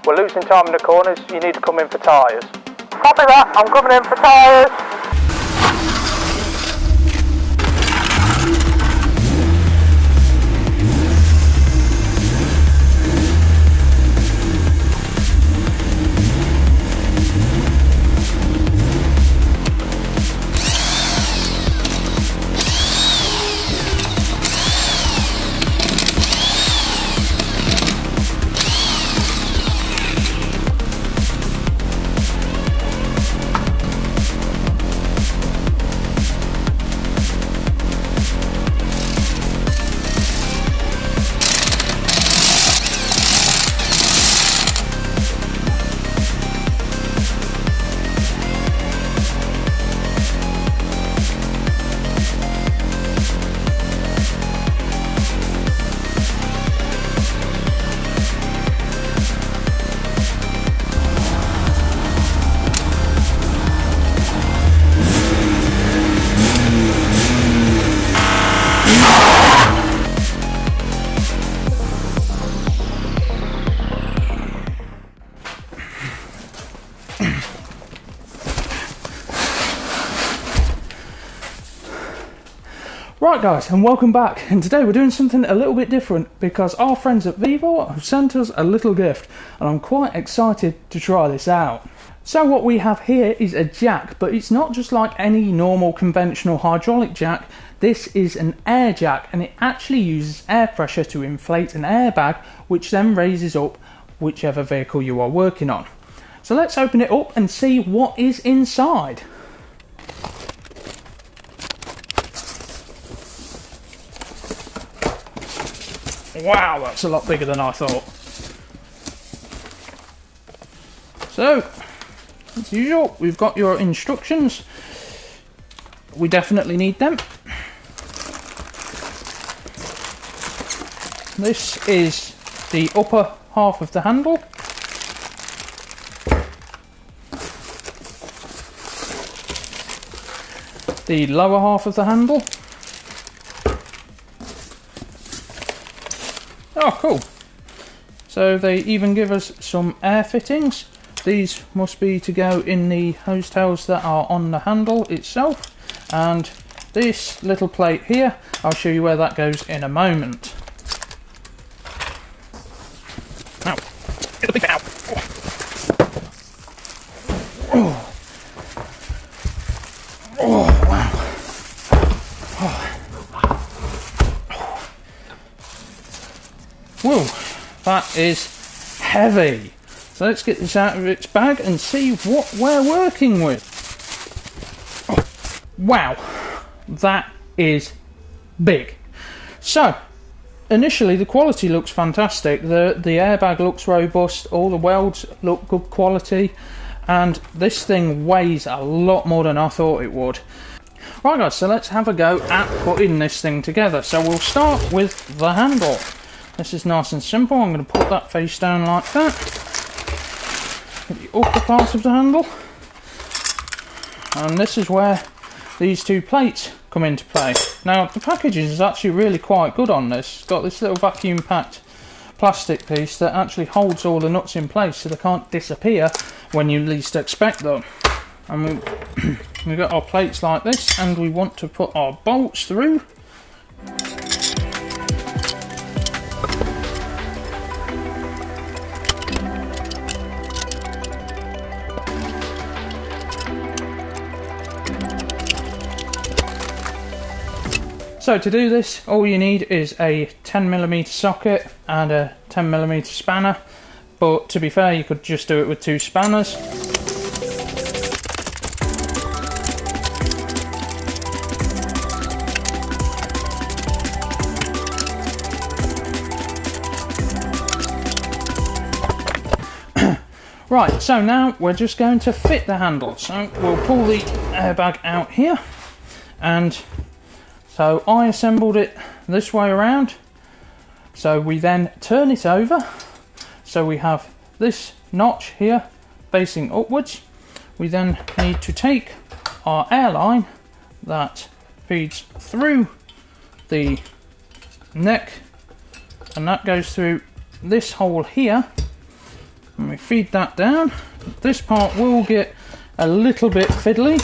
We're losing time in the corners, you need to come in for tyres. Copy that, I'm coming in for tyres. Right guys, and welcome back, and today we're doing something a little bit different because our friends at Vevor have sent us a little gift and I'm quite excited to try this out. So what we have here is a jack, but it's not just like any normal conventional hydraulic jack. This is an air jack and it actually uses air pressure to inflate an airbag, which then raises up whichever vehicle you are working on. So let's open it up and see what is inside. Wow, that's a lot bigger than I thought. So, as usual, we've got your instructions. We definitely need them. This is the upper half of the handle. The lower half of the handle. Oh, cool. So they even give us some air fittings. These must be to go in the hose tails that are on the handle itself. And this little plate here, I'll show you where that goes in a moment. Ow. Get the big bit out. Oh. Oh, wow. Whoa, that is heavy. So let's get this out of its bag and see what we're working with. Oh, wow, that is big. So, initially the quality looks fantastic. The airbag looks robust, all the welds look good quality, and this thing weighs a lot more than I thought it would. Right guys, so let's have a go at putting this thing together. So we'll start with the handle. This is nice and simple. I'm going to put that face down like that. Get the upper part of the handle. And this is where these two plates come into play. Now, the packaging is actually really quite good on this. It's got this little vacuum packed plastic piece that actually holds all the nuts in place so they can't disappear when you least expect them. And we've got our plates like this, and we want to put our bolts through. So to do this, all you need is a 10mm socket and a 10mm spanner, but to be fair, you could just do it with two spanners. Right, so now we're just going to fit the handle. So we'll pull the airbag out here, and so I assembled it this way around. So we then turn it over. So we have this notch here facing upwards. We then need to take our airline that feeds through the neck, and that goes through this hole here, and we feed that down. This part will get a little bit fiddly.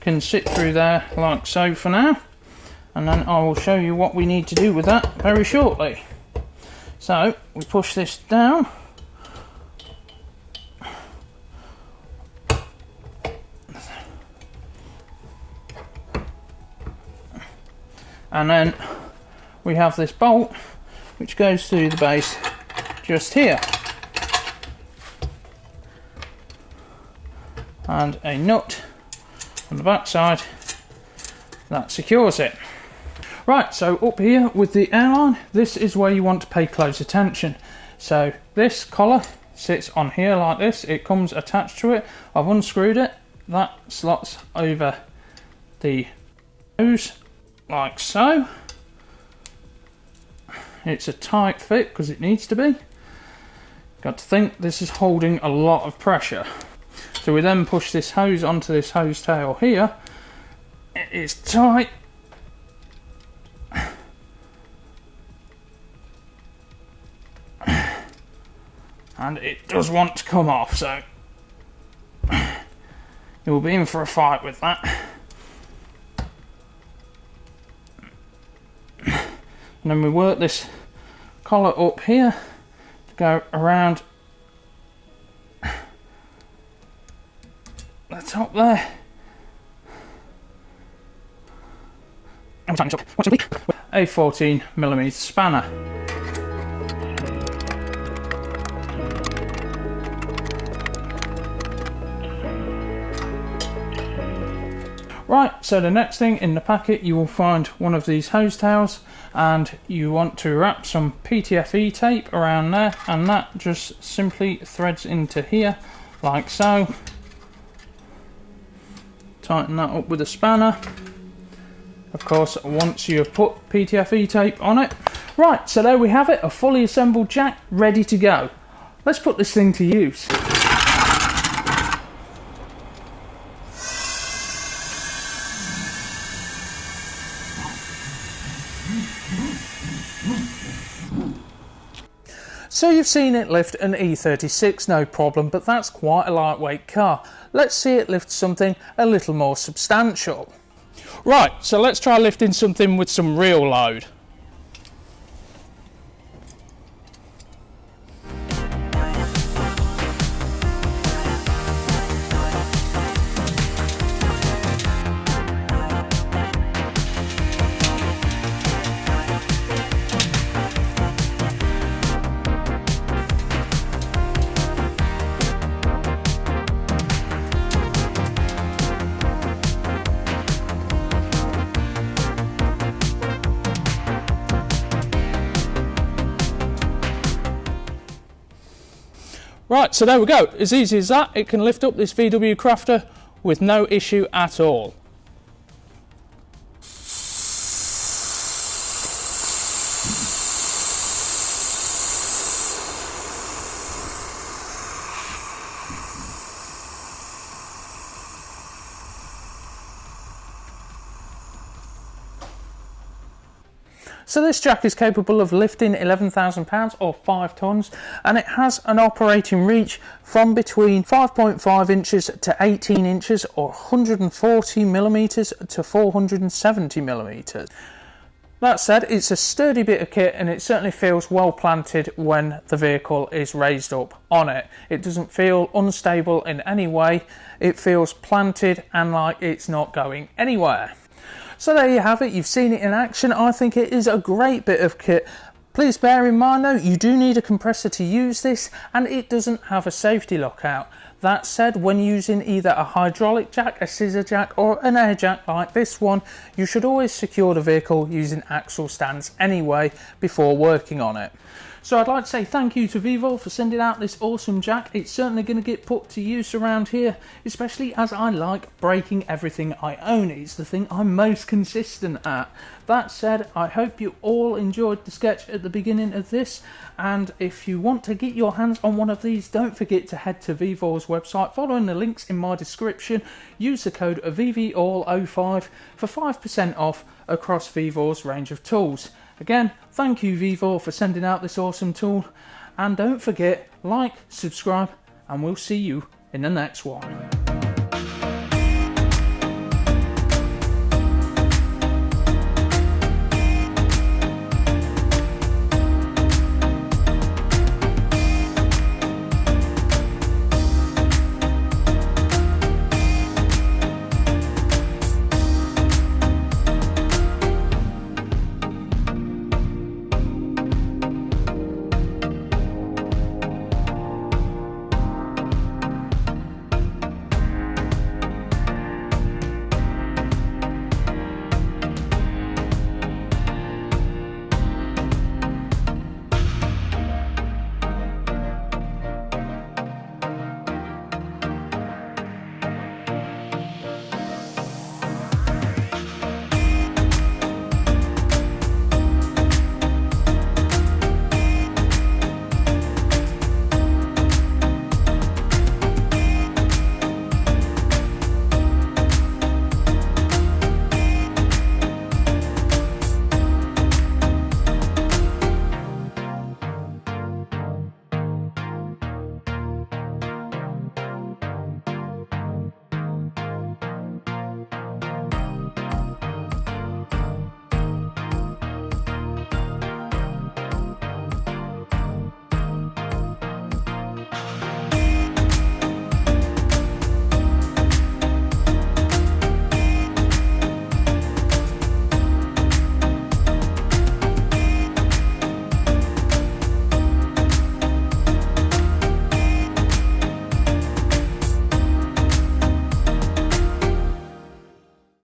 Can sit through there like so for now, and then I will show you what we need to do with that very shortly. So we push this down, and then we have this bolt which goes through the base just here, and a nut on the back side that secures it. Right, so up here with the airline, this is where you want to pay close attention. So this collar sits on here like this, it comes attached to it. I've unscrewed it, that slots over the hose like so. It's a tight fit because it needs to be. Got to think this is holding a lot of pressure. So we then push this hose onto this hose tail here. It is tight. And it does want to come off, so you'll be in for a fight with that. And then we work this collar up here to go around the top there. A 14mm spanner. Right, so the next thing in the packet, you will find one of these hose tails, and you want to wrap some PTFE tape around there, and that just simply threads into here like so. Tighten that up with a spanner. Of course, once you've put PTFE tape on it. Right, so there we have it, a fully assembled jack ready to go. Let's put this thing to use. So you've seen it lift an E36, no problem, but that's quite a lightweight car. Let's see it lift something a little more substantial. Right, so let's try lifting something with some real load. Right, so there we go. As easy as that, it can lift up this VW Crafter with no issue at all. So this jack is capable of lifting 11,000 pounds or 5 tons, and it has an operating reach from between 5.5 inches to 18 inches or 140 millimeters to 470 millimeters. That said, it's a sturdy bit of kit, and it certainly feels well planted when the vehicle is raised up on it. It doesn't feel unstable in any way. It feels planted and like it's not going anywhere. So there you have it, you've seen it in action. I think it is a great bit of kit. Please bear in mind though, you do need a compressor to use this, and it doesn't have a safety lockout. That said, when using either a hydraulic jack, a scissor jack or an air jack like this one, you should always secure the vehicle using axle stands anyway before working on it. So I'd like to say thank you to Vevor for sending out this awesome jack. It's certainly going to get put to use around here, especially as I like breaking everything I own. It's the thing I'm most consistent at. That said, I hope you all enjoyed the sketch at the beginning of this, and if you want to get your hands on one of these, don't forget to head to Vevor's website, following the links in my description. Use the code VVALL05 for 5% off across Vevor's range of tools. Again, thank you Vevor for sending out this awesome tool, and don't forget, like, subscribe, and we'll see you in the next one.